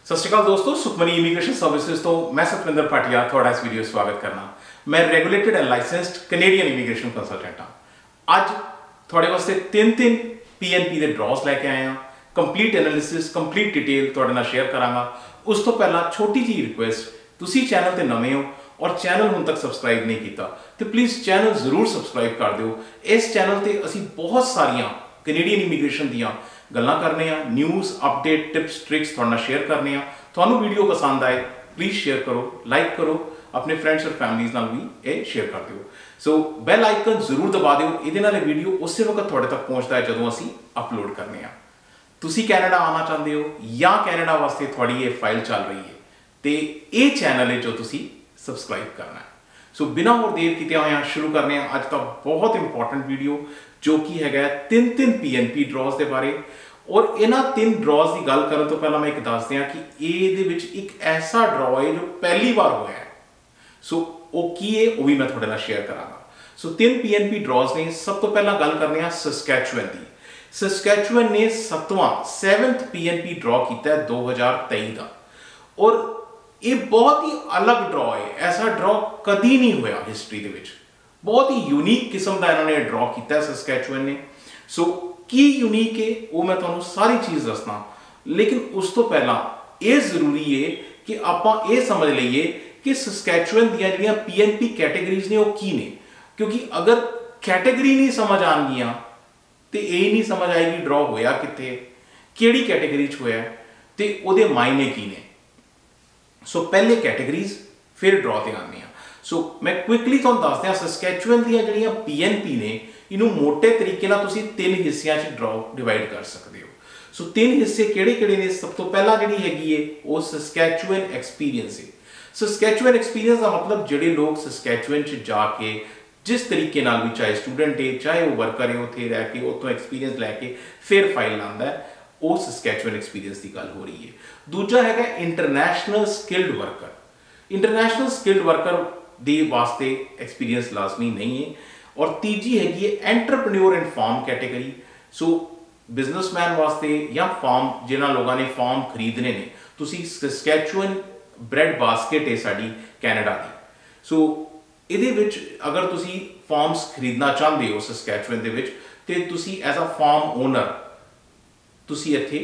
सत श्री अकाल दोस्तों, सुखमनी इमीग्रेशन सर्विसेज तो मैं सतविंदर भाटिया थोड़ा इस वीडियो स्वागत करना। मैं regulated and licensed Canadian immigration consultant हाँ। अज थोड़े वास्ते तीन PNP के ड्रॉज लैके आए हैं। कंप्लीट एनालिसिस कंप्लीट डिटेल थोड़े नाल शेयर करांगा। उस तो पहला छोटी जी रिक्वेस्ट, तुसी चैनल ते नवे हो और चैनल हुण तक सबसक्राइब नहीं किया तो प्लीज़ चैनल जरूर सबसक्राइब कर दो। इस चैनल ते असी बहुत सारिया कैनेडियन इमीग्रेशन दियाँ गल्लां करने आ, न्यूज़ अपडेट टिप्स ट्रिक्स थोड़े नाल शेयर करने आ। तुहानू वीडियो पसंद आए प्लीज़ शेयर करो, लाइक करो, अपने फ्रेंड्स और फैमिलीज नाल भी ये शेयर कर दो। सो बैल आइकन जरूर दबा दो, ये वीडियो उस वक्त थोड़े तक पहुँचता है जदों असी अपलोड करने आ। तुसी कैनेडा आना चाहते हो या कैनेडा वास्ते थोड़ी ये फाइल चल रही है तो ये चैनल है जो तुसी सब्सक्राइब करना है। सो बिना और देर किए हुए शुरू करने अज का बहुत इंपॉर्टेंट वीडियो जो कि है तीन PNP ड्रॉज के बारे। और इन्ह तीन ड्रॉज की गल करने तो पहला मैं एक दस दियाँ कि ये एक ऐसा ड्रॉ है जो पहली बार हुआ है। सो वो की है वो भी मैं थोड़े नाल शेयर करांगा। सो तीन PNP ड्रॉज ने। सब तो पहला गल करने सस्कैचुअन की। सस्कैचुअन ने 7th PNP ड्रॉ किया 2023 का और ये बहुत ही अलग ड्रॉ है। ऐसा ड्रॉ कभी नहीं हुआ हिस्टरी के विच। बहुत ही यूनीक किस्म का इन्होंने ड्रॉ किया सस्कैचुअन ने। सो की यूनीक है वो मैं तुहानू सारी चीज़ दसना, लेकिन उस तो पहला ये जरूरी है कि आप ये समझ लीए कि सस्कैचुअन दी जिहड़ियां PNP कैटेगरीज ने वो की ने। क्योंकि अगर कैटेगरी नहीं समझ आएगियां तो ये नहीं समझ आएगी ड्रॉ होया कित्थे, किहड़ी कैटेगरी च होया ते उहदे मायने की ने। सो पहले कैटेगरीज फिर ड्रॉ ते आने। सो मैं क्विकली तुहानू दस दियां सस्कैचुअन दी जिहड़ियां PNP ने इनू मोटे तरीके नाल तुसीं तीन हिस्सियां च ड्रॉ डिवाइड कर सकते हो। सो तीन हिस्से किहड़े ने? सब तो पहला जिहड़ी हैगी है वो सस्कैचुअन एक्सपीरियंस है। सस्कैचुअन एक्सपीरियंस का मतलब जिहड़े लोग सस्कैचुअन च जाके जिस तरीके नाल भी, चाहे स्टूडेंट है चाहे वो वर्कर है, उत्थे रह के उत्थों एक्सपीरियंस लैके फिर फाइल लांदा है, वो सस्कैचुअन एक्सपीरियंस की गल हो रही है। दूजा है international skilled worker. International skilled worker दे वास्ते एक्सपीरियंस लाजमी नहीं है। और तीजी हैगी entrepreneur and farm category. So businessman वास्ते या फार्म जिन्होंने लोगों ने फार्म खरीदने ने, तुसी सस्कैचुअन ब्रेड बास्केट है साड़ी कैनेडा की। सो ये अगर तुसी फार्म्स खरीदना चाहते हो सस्कैचुअन दे विच ते तुसी एज अ फार्म ओनर तुसी इत्थे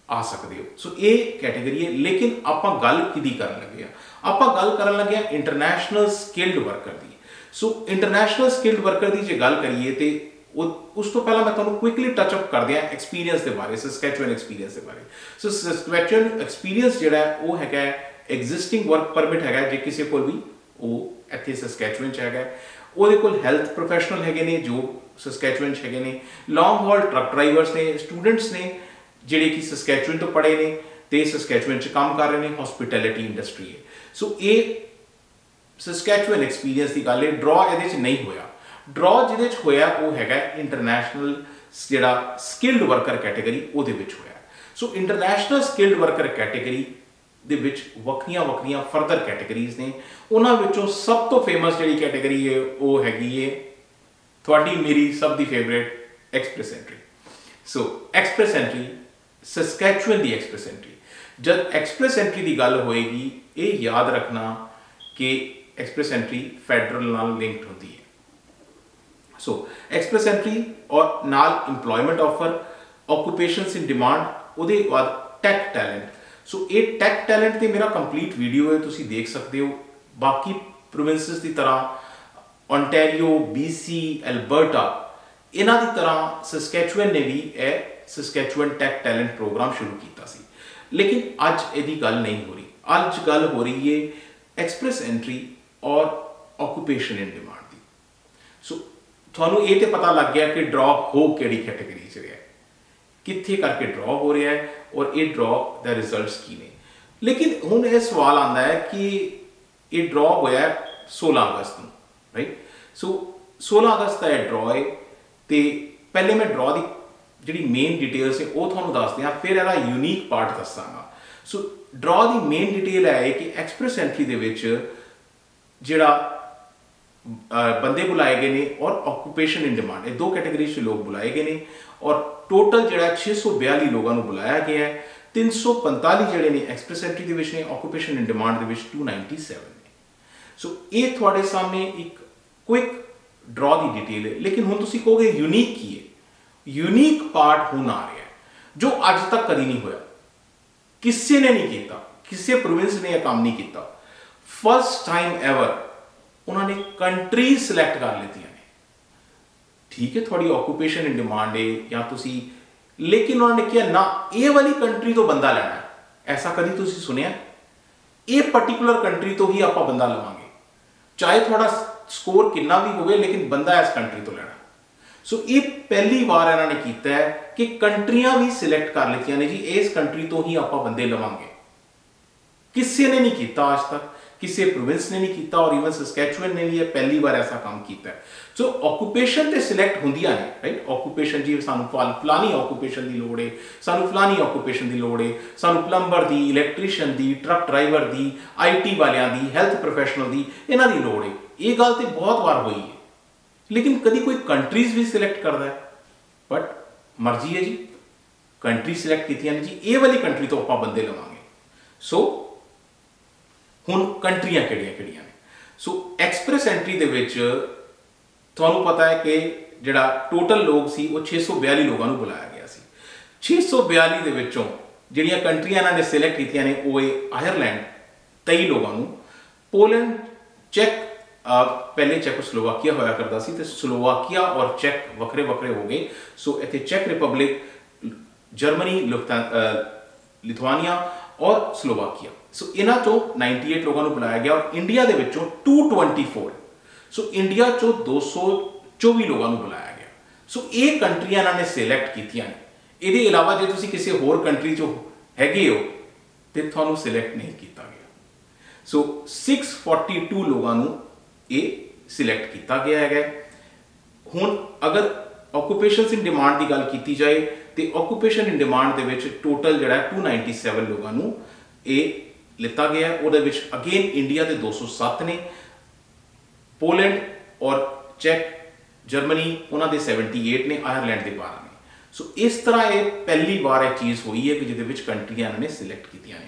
आ सकते हो। सो ये कैटेगरी है। लेकिन आप गल किहदी करन लगे आ? आप गल करन लगे आ इंटरनेशनल स्किल्ड वर्कर की। सो इंटरनेशनल स्किल्ड वर्कर की जो गल करिए तो उस तो पहला मैं तुहानू क्विकली टचअप कर दिया एक्सपीरियंस के बारे, सस्कैचुअन एक्सपीरियंस के बारे। सो सस्कैचुअन एक्सपीरियंस जिहड़ा है वो है एग्जिस्टिंग वर्क परमिट है जो किसी को भी वो इत्थे सस्कैचुअन च है। ਉਹਦੇ ਕੋਲ ਹੈਲਥ ਪ੍ਰੋਫੈਸ਼ਨਲ ਹੈਗੇ ਨੇ ਜੋ ਸਸਕੈਚੁਅਨ ਚ ਹੈਗੇ ਨੇ, ਲੌਂਗ ਹੌਲ ਟਰੱਕ ਡਰਾਈਵਰਸ ਨੇ, ਸਟੂਡੈਂਟਸ ਨੇ ਜਿਹੜੇ ਕਿ ਸਸਕੈਚੁਅਨ ਤੋਂ ਪੜ੍ਹੇ ਨੇ ਤੇ ਸਸਕੈਚੁਅਨ ਚ ਕੰਮ ਕਰ ਰਹੇ ਨੇ, ਹਸਪਿਟੈਲਿਟੀ ਇੰਡਸਟਰੀ ਹੈ। ਸੋ ਇਹ ਸਸਕੈਚੁਅਨ ਐਕਸਪੀਰੀਅੰਸ ਦੀ ਗੱਲ ਹੈ। ਡਰॉ ਇਹਦੇ ਚ ਨਹੀਂ ਹੋਇਆ। ਡਰॉ ਜਿਹਦੇ ਚ ਹੋਇਆ ਉਹ ਹੈਗਾ ਇੰਟਰਨੈਸ਼ਨਲ ਜਿਹੜਾ ਸਕਿਲਡ ਵਰਕਰ ਕੈਟੇਗਰੀ ਉਹਦੇ ਵਿੱਚ ਹੋਇਆ। ਸੋ ਇੰਟਰਨੈਸ਼ਨਲ ਸਕਿਲਡ ਵਰਕਰ ਕੈਟੇਗਰੀ ਦੇ ਵਿੱਚ ਵੱਖਰੀਆਂ ਫਰਦਰ ਕੈਟੇਗਰੀਜ਼ ਨੇ। ਉਹਨਾਂ ਵਿੱਚੋਂ ਸਭ ਤੋਂ ਫੇਮਸ ਜਿਹੜੀ ਕੈਟੇਗਰੀ ਹੈ ਉਹ ਹੈਗੀ ਹੈ ਤੁਹਾਡੀ ਮੇਰੀ ਸਭ ਦੀ ਫੇਵਰੇਟ ਐਕਸਪ੍ਰੈਸ ਐਂਟਰੀ। ਸੋ ਐਕਸਪ੍ਰੈਸ ਐਂਟਰੀ ਸਸਕੈਚੁਅਨ ਦੀ ਐਕਸਪ੍ਰੈਸ ਐਂਟਰੀ। जब एक्सप्रैस एंट्री की गल होएगी ये याद रखना कि एक्सप्रैस एंट्री फैडरल नाल लिंक्ड होती है। सो एक्सप्रैस एंट्री और नाल employment offer, occupations in demand, उसके बाद टैक टैलेंट। सो ये टैक टैलेंट ते मेरा कंप्लीट वीडियो है, तुसी देख सकते हो। बाकी प्रोविंसेस की तरह ओंटारियो, BC, एल्बर्टा इन्हां की तरह सस्कैचुअन ने भी सस्कैचुअन टैक टैलेंट प्रोग्राम शुरू किया सी। लेकिन अज यदी गल नहीं हो रही। अज गल हो रही है एक्सप्रैस एंट्री और ऑक्यूपेशन इन डिमांड की। सो थानू ये तो पता लग गया कि ड्रॉ हो किहड़ी कैटेगरी च रहा है, कित्थे करके ड्रॉ हो रहा है और ये ड्रॉ द रिजल्ट्स की ने। लेकिन हुण यह सवाल आता है कि ये ड्रॉ होया 16 अगस्त को, राइट। सो 16 अगस्त का यह ड्रॉ है। तो पहले मैं ड्रॉ की जी मेन डिटेल्स है वो थोड़ा दस दियाँ, फिर यदा यूनीक पार्ट दसांगा। सो ड्रॉ की मेन डिटेल है कि एक्सप्रैस एंट्री के जिहड़ा बंदे बुलाए गए ने और ऑक्यूपेशन इन डिमांड, ये दो कैटेगरी से लोग बुलाए गए ने। और टोटल जिहड़ा 642 लोगों को बुलाया गया है 345 ਜਿਹੜੇ ਨੇ ਐਕਸਪ੍ਰੈਸ ਐਂਟਰੀ ਦੇ ਵਿੱਚ ਨੇ, ਆਕੂਪੇਸ਼ਨ ਇਨ ਡਿਮਾਂਡ ਦੇ ਵਿੱਚ 297 ਨੇ। ਸੋ ਇਹ ਤੁਹਾਡੇ ਸਾਹਮਣੇ ਇੱਕ ਕੁਇਕ ਡਰਾ ਦੀ ਡਿਟੇਲ ਹੈ। ਲੇਕਿਨ ਹੁਣ ਤੁਸੀਂ ਕਹੋਗੇ ਯੂਨੀਕ ਕੀ ਹੈ? ਯੂਨੀਕ ਪਾਰਟ ਹੁਣ ਆ ਰਿਹਾ ਜੋ ਅੱਜ ਤੱਕ ਕਦੀ ਨਹੀਂ ਹੋਇਆ, ਕਿਸੇ ਨੇ ਨਹੀਂ ਕੀਤਾ, ਕਿਸੇ ਪ੍ਰੋਵਿੰਸ ਨੇ ਇਹ ਕੰਮ ਨਹੀਂ ਕੀਤਾ। ਫਸਟ ਟਾਈਮ ਐਵਰ ਉਹਨਾਂ ਨੇ ਕੰਟਰੀ ਸਿਲੈਕਟ ਕਰ ਲਿੱਤੀਆਂ ਨੇ। ਠੀਕ ਹੈ, ਤੁਹਾਡੀ ਆਕੂਪੇਸ਼ਨ ਇਨ ਡਿਮਾਂਡ ਹੈ ਜਾਂ ਤੁਸੀਂ, ਲੇਕਿਨ ਉਹਨਾਂ ਨੇ ਕਿਹਾ ਨਾ ਇਹ ਵਾਲੀ ਕੰਟਰੀ ਤੋਂ ਬੰਦਾ ਲੈਣਾ ਹੈ। ਐਸਾ ਕਦੀ ਤੁਸੀਂ ਸੁਣਿਆ? ਇਹ ਪਰਟੀਕੂਲਰ ਕੰਟਰੀ ਤੋਂ ਹੀ ਆਪਾਂ ਬੰਦਾ ਲਵਾਂਗੇ, ਚਾਹੇ ਤੁਹਾਡਾ ਸਕੋਰ ਕਿੰਨਾ ਵੀ ਹੋਵੇ, ਲੇਕਿਨ ਬੰਦਾ ਇਸ ਕੰਟਰੀ ਤੋਂ ਲੈਣਾ। ਸੋ ਇਹ ਪਹਿਲੀ ਵਾਰ ਇਹਨਾਂ ਨੇ ਕੀਤਾ ਹੈ ਕਿ ਕੰਟਰੀਆਂ ਵੀ ਸਿਲੈਕਟ ਕਰ ਲਿੱਤੀਆਂ ਨੇ ਜੀ, ਇਸ ਕੰਟਰੀ ਤੋਂ ਹੀ ਆਪਾਂ ਬੰਦੇ ਲਵਾਂਗੇ। ਕਿਸੇ ਨੇ ਨਹੀਂ ਕੀਤਾ ਅੱਜ ਤੱਕ, ਕਿਸੇ ਪ੍ਰੋਵਿੰਸ ਨੇ ਨਹੀਂ ਕੀਤਾ, ਔਰ ਈਵਨ ਸਸਕੈਚੁਅਨ ਨੇ ਵੀ ਇਹ ਪਹਿਲੀ ਵਾਰ ਐਸਾ ਕੰਮ ਕੀਤਾ ਹੈ। ਸੋ ਆਕੂਪੇਸ਼ਨ ਤੇ ਸਿਲੈਕਟ ਹੁੰਦੀਆਂ ਨੇ, ਰਾਈਟ? ਆਕੂਪੇਸ਼ਨ ਜੀ ਸਾਨੂੰ ਫਲਾਨੀ ਆਕੂਪੇਸ਼ਨ ਦੀ ਲੋੜ ਹੈ, ਸਾਨੂੰ ਫਲਾਨੀ ਆਕੂਪੇਸ਼ਨ ਦੀ ਲੋੜ ਹੈ, ਸਾਨੂੰ plumber the, electrician the, truck driver the, IT ਵਾਲਿਆਂ ਦੀ, ਹੈਲਥ ਪ੍ਰੋਫੈਸ਼ਨਲ ਦੀ, ਇਹਨਾਂ ਦੀ ਲੋੜ ਹੈ। ਇਹ ਗੱਲ ਤੇ ਬਹੁਤ ਵਾਰ ਹੋਈ ਹੈ, ਲੇਕਿਨ ਕਦੀ ਕੋਈ ਕੰਟਰੀਜ਼ ਵੀ ਸਿਲੈਕਟ ਕਰਦਾ ਹੈ? ਬਟ ਮਰਜ਼ੀ ਹੈ ਜੀ, ਕੰਟਰੀ ਸਿਲੈਕਟ ਕੀਤੀਆਂ ਨੇ ਜੀ, ਇਹ ਵਾਲੀ ਕੰਟਰੀ ਤੋਂ ਆਪਾਂ ਬੰਦੇ ਲਵਾਂਗੇ। ਸੋ ਹੁਣ ਕੰਟਰੀਆਂ ਕਿਹੜੀਆਂ ਨੇ? ਸੋ ਐਕਸਪ੍ਰੈਸ ਐਂਟਰੀ ਦੇ ਵਿੱਚ ਤੁਹਾਨੂੰ ਪਤਾ ਹੈ ਕਿ ਜਿਹੜਾ ਟੋਟਲ ਲੋਕ ਸੀ ਉਹ 642 ਲੋਕਾਂ ਨੂੰ ਬੁਲਾਇਆ ਗਿਆ ਸੀ। 642 ਦੇ ਵਿੱਚੋਂ ਜਿਹੜੀਆਂ ਕੰਟਰੀਆਂ ਇਹਨਾਂ ਨੇ ਸਿਲੈਕਟ ਕੀਤੀਆਂ ਨੇ ਉਹ ਹੈ ਆਇਰਲੈਂਡ 23 ਲੋਕਾਂ ਨੂੰ, ਪੋਲੈਂਡ, ਚੈਕ, ਪਹਿਲੇ ਚੈਕੋਸਲੋਵਾਕੀਆ ਹੋਇਆ ਕਰਦਾ ਸੀ ਤੇ ਸਲੋਵਾਕੀਆ ਔਰ ਚੈਕ ਵੱਖਰੇ ਵੱਖਰੇ ਹੋ ਗਏ। ਸੋ ਇੱਥੇ ਚੈਕ ਰਿਪਬਲਿਕ, ਜਰਮਨੀ, ਲਿਥੁਆਨੀਆ ਔਰ ਸਲੋਵਾਕੀਆ। ਸੋ ਇਹਨਾਂ ਚੋਂ 98 ਲੋਕਾਂ ਨੂੰ ਬੁਲਾਇਆ ਗਿਆ ਔਰ ਇੰਡੀਆ ਦੇ ਵਿੱਚੋਂ 224, ਸੋ ਇੰਡੀਆ ਚੋਂ 224 ਲੋਕਾਂ ਨੂੰ ਬੁਲਾਇਆ ਗਿਆ। ਸੋ ਇਹ ਕੰਟਰੀਆਂ ਇਹਨਾਂ ਨੇ ਸਿਲੈਕਟ ਕੀਤੀਆਂ ਨੇ। ਇਹਦੇ ਇਲਾਵਾ ਜੇ ਤੁਸੀਂ ਕਿਸੇ ਹੋਰ ਕੰਟਰੀ ਚੋਂ ਹੈਗੇ ਹੋ ਤੇ ਤੁਹਾਨੂੰ ਸਿਲੈਕਟ ਨਹੀਂ ਕੀਤਾ ਗਿਆ। ਸੋ 642 ਲੋਕਾਂ ਨੂੰ ਇਹ ਸਿਲੈਕਟ ਕੀਤਾ ਗਿਆ ਹੈਗਾ। ਹੁਣ ਅਗਰ ਆਕੂਪੇਸ਼ਨਸ ਇਨ ਡਿਮਾਂਡ ਦੀ ਗੱਲ ਕੀਤੀ ਜਾਏ ਤੇ ਆਕੂਪੇਸ਼ਨ ਇਨ ਡਿਮਾਂਡ ਦੇ ਵਿੱਚ ਟੋਟਲ ਜਿਹੜਾ 297 ਲੋਕਾਂ ਨੂੰ ਇਹ ਲਿੱਤਾ ਗਿਆ। ਉਹਦੇ ਵਿੱਚ ਅਗੇਨ ਇੰਡੀਆ ਦੇ 207 ਨੇ, ਪੋਲੈਂਡ ਔਰ ਚੈਕ, ਜਰਮਨੀ ਉਹਨਾਂ ਦੇ 78 ਨੇ, ਆਇਰਲੈਂਡ ਦੇ 12 ਨੇ। ਸੋ ਇਸ ਤਰ੍ਹਾਂ ਇਹ ਪਹਿਲੀ ਵਾਰ ਇਹ ਚੀਜ਼ ਹੋਈ ਹੈ ਕਿ ਜਿਹਦੇ ਵਿੱਚ ਕੰਟਰੀਆਂ ਇਹਨਾਂ ਨੇ ਸਿਲੈਕਟ ਕੀਤੀਆਂ ਨੇ।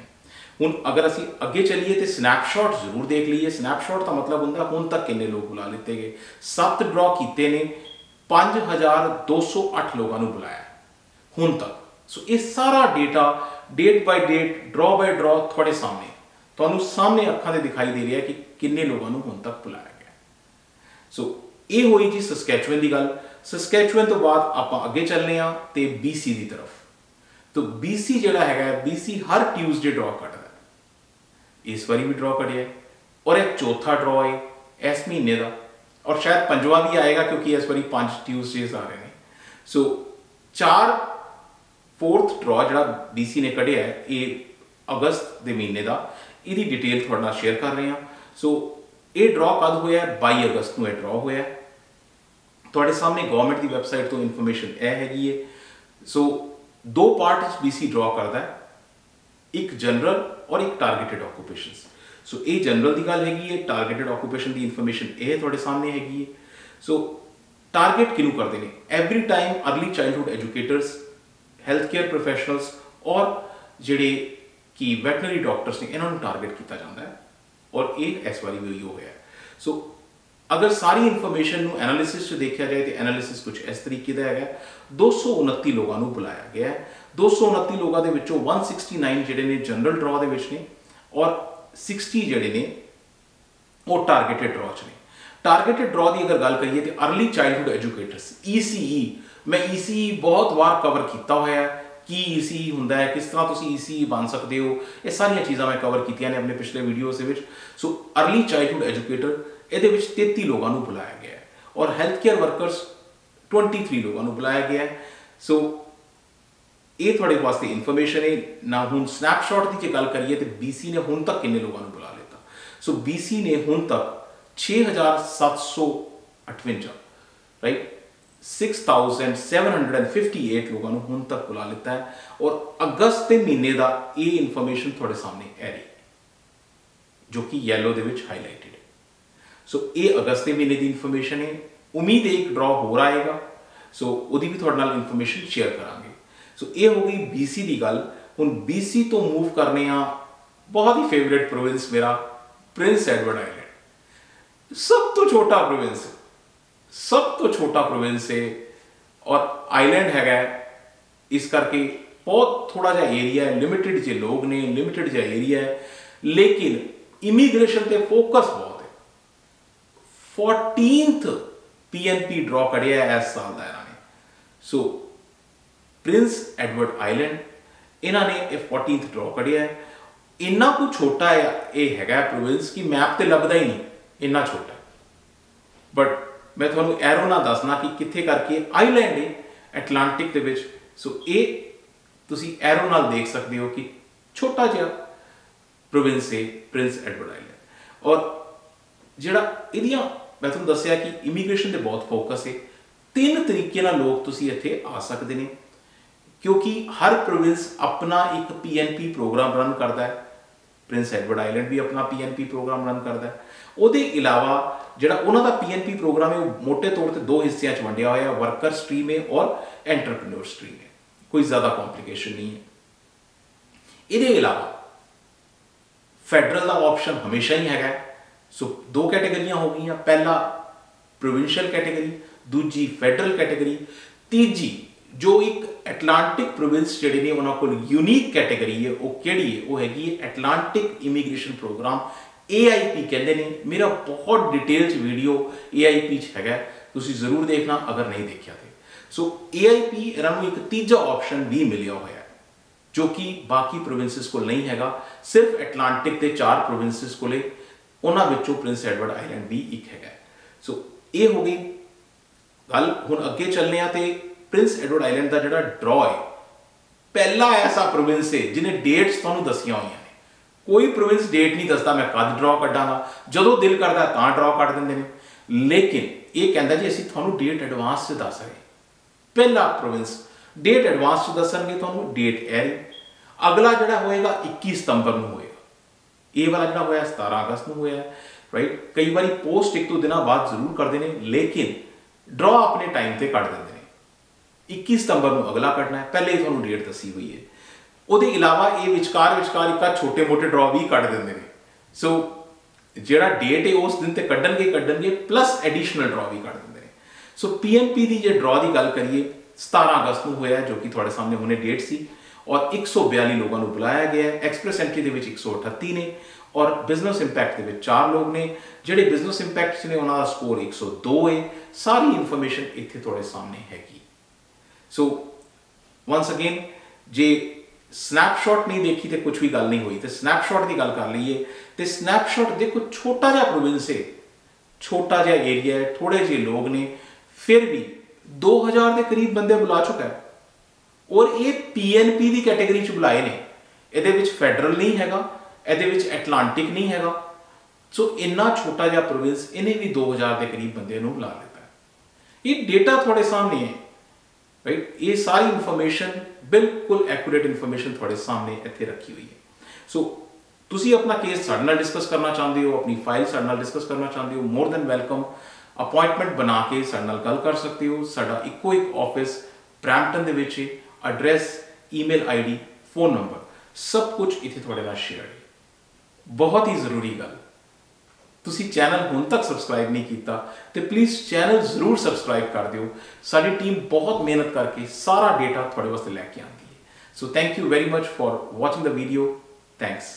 ਹੁਣ ਅਗਰ ਅਸੀਂ ਅੱਗੇ ਚੱਲੀਏ ਤੇ ਸਨੈਪਸ਼ਾਟ ਜ਼ਰੂਰ ਦੇਖ ਲਈਏ। ਸਨੈਪਸ਼ਾਟ ਦਾ ਮਤਲਬ ਹੁੰਦਾ ਹੁਣ ਤੱਕ ਕਿੰਨੇ ਲੋਕ ਬੁਲਾ ਲਿੱਤੇ ਗਏ। 7 ਡਰਾ ਕੀਤੇ ਨੇ, 5208 ਲੋਕਾਂ ਨੂੰ ਬੁਲਾਇਆ ਹੁਣ ਤੱਕ। ਸੋ ਇਹ ਸਾਰਾ ਡੇਟਾ ਡੇਟ ਬਾਈ ਡੇਟ, ਡਰਾ ਬਾਈ ਡਰਾ ਤੁਹਾਡੇ ਸਾਹਮਣੇ, ਤੁਹਾਨੂੰ ਸਾਹਮਣੇ ਅੱਖਾਂ ਦੇ ਦਿਖਾਈ ਦੇ ਰਿਹਾ ਕਿ ਕਿੰਨੇ ਲੋਕਾਂ ਨੂੰ ਹੁਣ ਤੱਕ ਬੁਲਾਇਆ ਗਿਆ। ਸੋ ਇਹ ਹੋਈ ਜੀ ਸਸਕੈਚੁਅਨ ਦੀ ਗੱਲ। ਸਸਕੈਚੁਅਨ ਤੋਂ ਬਾਅਦ ਆਪਾਂ ਅੱਗੇ ਚੱਲਦੇ ਹਾਂ ਤੇ BC ਦੀ ਤਰਫ। ਤਾਂ BC ਜਿਹੜਾ ਹੈਗਾ, BC ਹਰ ਟਿਊਜ਼ਡੇ ਡਰਾ ਕੱਢਦਾ। ਇਸ ਵਾਰੀ ਵੀ ਡਰਾ ਕੱਢਿਆ ਔਰ ਇਹ ਚੌਥਾ ਡਰਾ ਹੈ ਇਸ ਮਹੀਨੇ ਦਾ, ਔਰ ਸ਼ਾਇਦ ਪੰਜਵਾਂ ਵੀ ਆਏਗਾ ਕਿਉਂਕਿ ਇਸ ਵਾਰੀ 5 ਟਿਊਜ਼ਡੇਜ਼ ਆ ਰਹੇ ਨੇ। ਸੋ 4th ਡਰਾ ਜਿਹੜਾ BC ਨੇ ਕੱਢਿਆ ਹੈ ਇਹ ਅਗਸਤ ਦੇ ਮਹੀਨੇ ਦਾ, ਇਹਦੀ ਡਿਟੇਲ ਤੁਹਾਡੇ ਨਾਲ ਸ਼ੇਅਰ ਕਰ ਰਹੇ ਹਾਂ। ਸੋ ਇਹ ਡਰਾ ਕਦ ਹੋਇਆ? 22 ਅਗਸਤ ਨੂੰ ਇਹ ਡਰਾ ਹੋਇਆ। ਤੁਹਾਡੇ ਸਾਹਮਣੇ ਗਵਰਨਮੈਂਟ ਦੀ ਵੈਬਸਾਈਟ ਤੋਂ ਇਨਫੋਰਮੇਸ਼ਨ ਇਹ ਹੈਗੀ ਹੈ। ਸੋ 2 ਪਾਰਟ ਵਿੱਚ BC ਡਰਾ ਕਰਦਾ ਹੈ, ਇੱਕ ਜਨਰਲ ਔਰ ਇੱਕ ਟਾਰਗੇਟਡ ਆਕੂਪੇਸ਼ਨਸ। ਸੋ ਇਹ ਜਨਰਲ ਦੀ ਗੱਲ ਹੈਗੀ ਹੈ, ਟਾਰਗੇਟਡ ਆਕੂਪੇਸ਼ਨ ਦੀ ਇਨਫੋਰਮੇਸ਼ਨ ਇਹ ਤੁਹਾਡੇ ਸਾਹਮਣੇ ਹੈਗੀ ਹੈ। ਸੋ ਟਾਰਗੇਟ ਕਿਹਨੂੰ ਕਰਦੇ ਨੇ? Every time early childhood educators, health care professionals ਔਰ ਜਿਹੜੇ ਕਿ ਵੈਟਨਰੀ ਡਾਕਟਰਸ ਨੇ, ਇਹਨਾਂ ਨੂੰ ਟਾਰਗੇਟ ਕੀਤਾ ਜਾਂਦਾ ਹੈ ਔਰ ਇਹ ਇਸ ਵਾਰੀ ਵੀ ਹੋਇਆ। ਸੋ ਅਗਰ ਸਾਰੀ ਇਨਫੋਰਮੇਸ਼ਨ ਨੂੰ ਐਨਾਲਿਸਿਸ 'ਚ ਦੇਖਿਆ ਜਾਏ ਤੇ ਐਨਾਲਿਸਿਸ ਕੁਝ ਇਸ ਤਰੀਕੇ ਦਾ ਹੈਗਾ। 229 ਲੋਕਾਂ ਨੂੰ ਬੁਲਾਇਆ ਗਿਆ ਹੈ। 229 ਲੋਕਾਂ ਦੇ ਵਿੱਚੋਂ 169 ਜਿਹੜੇ ਨੇ ਜਨਰਲ ਡਰਾ ਦੇ ਵਿੱਚ ਨੇ ਔਰ 60 ਜਿਹੜੇ ਨੇ ਉਹ ਟਾਰਗੇਟਡ ਡਰਾ 'ਚ ਨੇ। ਟਾਰਗੇਟਡ ਡਰਾ ਦੀ ਅਗਰ ਗੱਲ ਕਰੀਏ ਤੇ अर्ਲੀ ਚਾਈਲਡਹੁੱਡ ਐਜੂਕੇਟਰਸ, ECE, ਮੈਂ ECE ਬਹੁਤ ਵਾਰ ਕਵਰ ਕੀਤਾ ਹੋਇਆ ਹੈ। ਕੀ ECE ਹੁੰਦਾ ਹੈ, ਕਿਸ ਤਰ੍ਹਾਂ ਤੁਸੀਂ ECE ਬਣ ਸਕਦੇ ਹੋ, ਇਹ ਸਾਰੀਆਂ ਚੀਜ਼ਾਂ ਮੈਂ ਕਵਰ ਕੀਤੀਆਂ ਨੇ ਆਪਣੇ ਪਿਛਲੇ ਵੀਡੀਓਜ਼ ਦੇ ਵਿੱਚ। ਸੋ अर्ਲੀ ਚਾਈਲਡਹੁੱਡ ਐਜੂਕੇਟਰ ਇਹਦੇ ਵਿੱਚ 33 ਲੋਕਾਂ ਨੂੰ ਬੁਲਾਇਆ ਗਿਆ ਹੈ ਔਰ ਹੈਲਥ ਕੇਅਰ ਵਰਕਰਸ 23 ਲੋਕਾਂ ਨੂੰ ਬੁਲਾਇਆ ਗਿਆ ਹੈ। ਸੋ ਇਹ ਤੁਹਾਡੇ ਵਾਸਤੇ ਇਨਫੋਰਮੇਸ਼ਨ ਹੈ ਨਾ। ਹੁਣ ਸਨੈਪਸ਼ਾਟ ਦੀ ਜੇ ਗੱਲ ਕਰੀਏ ਤੇ BC ਨੇ ਹੁਣ ਤੱਕ ਕਿੰਨੇ ਲੋਕਾਂ ਨੂੰ ਬੁਲਾ ਲਿੱਤਾ? ਸੋ BC ਨੇ ਹੁਣ ਤੱਕ 6758, ਰਾਈਟ, 6758 ਲੋਕਾਂ ਨੂੰ ਹੁਣ ਤੱਕ ਬੁਲਾ ਲਿੱਤਾ ਹੈ ਔਰ ਅਗਸਤ ਦੇ ਮਹੀਨੇ ਦਾ ਇਹ ਇਨਫੋਰਮੇਸ਼ਨ ਤੁਹਾਡੇ ਸਾਹਮਣੇ ਹੈ ਜੋ ਕਿ ਯੈਲੋ ਦੇ ਵਿੱਚ ਹਾਈਲਾਈਟਡ ਹੈ। ਸੋ ਇਹ ਅਗਸਤ ਦੇ ਮਹੀਨੇ ਦੀ ਇਨਫੋਰਮੇਸ਼ਨ ਹੈ। ਉਮੀਦ ਹੈ ਇੱਕ ਡਰਾ ਹੋਰ ਆਏਗਾ, ਸੋ ਉਹਦੀ ਵੀ ਤੁਹਾਡੇ ਨਾਲ ਇਨਫੋਰਮੇਸ਼ਨ ਸ਼ੇਅਰ ਕਰਾਂਗੇ। ਸੋ ਇਹ ਹੋ ਗਈ BC ਦੀ ਗੱਲ। हुण BC तो मूव करने आ बहुत ही फेवरेट प्रोविंस मेरा प्रिंस एडवर्ड आइलैंड। सब तो छोटा प्रोविंस है, सब तो छोटा प्रोविंस है और आइलैंड है, इस करके बहुत थोड़ा जा एरिया है, लिमिटेड जे लोग ने, लिमिटेड जा एरिया है, लेकिन इमीग्रेशन पे फोकस बहुत है। 14th PNP ड्रॉ करिया है इस साल का इन्होंने। सो प्रिंस एडवर्ड आइलैंड इन्होंने 14th ड्रॉ करिया है। इन्ना कुछ छोटा है ये है प्रोविंस कि मैप ते लगता ही नहीं, इन्ना छोटा है। बट मैं थोड़ा एरो ना दसना कि कित्थे करके आइलैंड है एटलांटिक दे विच। सो ये तुसी एरो नाल देख सकते हो कि छोटा जिहा प्रोविंस है प्रिंस एडवर्ड आइलैंड। और जिहड़ा इहदियां मैं तुहानूं दस्सिया कि इमीग्रेशन ते बहुत फोकस है। 3 तरीके नाल लोग तुसी इत्थे आ सकते हैं, क्योंकि हर प्रोविंस अपना एक PNP प्रोग्राम रन करता है। प्रिंस एडवर्ड आइलैंड भी अपना PNP प्रोग्राम रन करता है। ਉਹਦੇ इलावा ਜਿਹੜਾ ਉਹਨਾਂ ਦਾ PNP प्रोग्राम है वो मोटे तौर पर 2 हिस्सों में वंडिया हुआ है, वर्कर स्ट्रीम है और एंटरप्रेन्योर स्ट्रीम है। कोई ज़्यादा कॉम्प्लीकेशन नहीं है। ਇਹਦੇ इलावा फैडरल का ऑप्शन हमेशा ही है। सो 2 कैटेगरियां हो गई, पहला प्रोविंशियल कैटेगरी, दूजी फैडरल कैटेगरी, तीजी जो एक एटलांटिक प्रोविंस जिहड़े ने उन्हां कोल यूनीक कैटेगरी है, वो किहड़ी है, वो हैगी एटलांटिक इमीग्रेशन प्रोग्राम, AIP कहते हैं। मेरा बहुत डिटेल वीडियो AIP है, तुसी जरूर देखना अगर नहीं देखा तो। सो AIP इन्होंने एक तीजा ऑप्शन भी मिलिया हुआ है जो कि बाकी प्रोविंसेस को नहीं है, सिर्फ एटलांटिक के 4 प्रोविंसेस को, उन्होंने प्रिंस एडवर्ड आइलैंड भी एक है। सो ये हो गई गल। हुण अगे चलने तो प्रिंस एडवर्ड आइलैंड का जो ड्रॉ है, पहला ऐसा प्रोविंस है जिन्हें डेट्स तुहानूं दसिया हुई ने। कोई प्रोविंस डेट नहीं दसदा मैं कद ड्रॉ कड्डांगा, जो दिल करता तां ड्रॉ कर देंगे ने, लेकिन ये कहता जी असीं तुहानूं डेट एडवांस से दस रहे। पहला प्रोविंस डेट एडवांस से दसणगे तुहानूं डेट एरी। अगला जिहड़ा होएगा 21 सितंबर को होएगा, ये वाला जिहड़ा होया 17 अगस्त को होया, राइट। कई बार पोस्ट 1-2 दिन बाद जरूर करते हैं, लेकिन ड्रॉ अपने टाइम से कट देंगे ने। 21 सितंबर को अगला कटना है, पहले ही तुहानूं डेट दसी हुई है। ਉਹਦੇ इलावा ये विचकार एक छोटे मोटे ड्रॉ भी कट देंगे ने। सो जिहड़ा डेट है उस दिन ते कड्डणगे प्लस एडिशनल ड्रॉ भी कट देंगे ने। सो PNP की जो ड्रॉ की गल करिए 17 अगस्त को होया, जो कि थोड़े सामने हुणे डेट सी, और 142 लोगों को बुलाया गया है। एक्सप्रैस एंट्री के 138 ने और बिजनेस इंपैक्ट के 4 लोग ने। जिहड़े बिजनेस इंपैक्ट ने उन्होंने स्कोर 102 है। सारी इंफॉर्मेशन इत्थे थोड़े सामने हैगी। सो वंस अगेन जे स्नैपशॉट नहीं देखी तो कुछ भी गल नहीं हुई, तो स्नैपशॉट की गल कर लीए तो स्नैपशॉट देखो छोटा जहा प्रोविंस है, छोटा जहा एरिया है, थोड़े जे लोग ने, फिर भी 2000 के करीब बंदे बुला चुका है। और ये PNP की कैटेगरी च बुलाए ने, ये फैडरल नहीं है, ये एटलांटिक नहीं है। सो इन्ना छोटा जहा प्रोविंस इन्हें भी 2000 के करीब बंदे बुला लेता है। ये डेटा थोड़े सामने है, राइट। ये सारी इंफॉर्मेशन बिल्कुल एक्यूरेट इंफॉर्मेशन थोड़े सामने इत्थे रखी हुई है। सो तुसी अपना केस साडे नाल डिस्कस करना चाहते हो, अपनी फाइल साडे नाल डिस्कस करना चाहते हो, मोर दैन वेलकम। अपॉइंटमेंट बना के साडे नाल गल कर सकते हो। साडा इक्को एक ऑफिस ब्रैम्पटन दे विच है। Address, email ID, phone number सब कुछ इत्थे थोड़े नाल शेयर है। बहुत ही जरूरी गल, तुसी चैनल हुण तक सबसक्राइब नहीं किया तो प्लीज़ चैनल जरूर सबसक्राइब कर दिओ। साडी टीम बहुत मेहनत करके सारा डेटा थोड़े वास्ते लैके आती है। So thank you very much for watching the video. Thanks.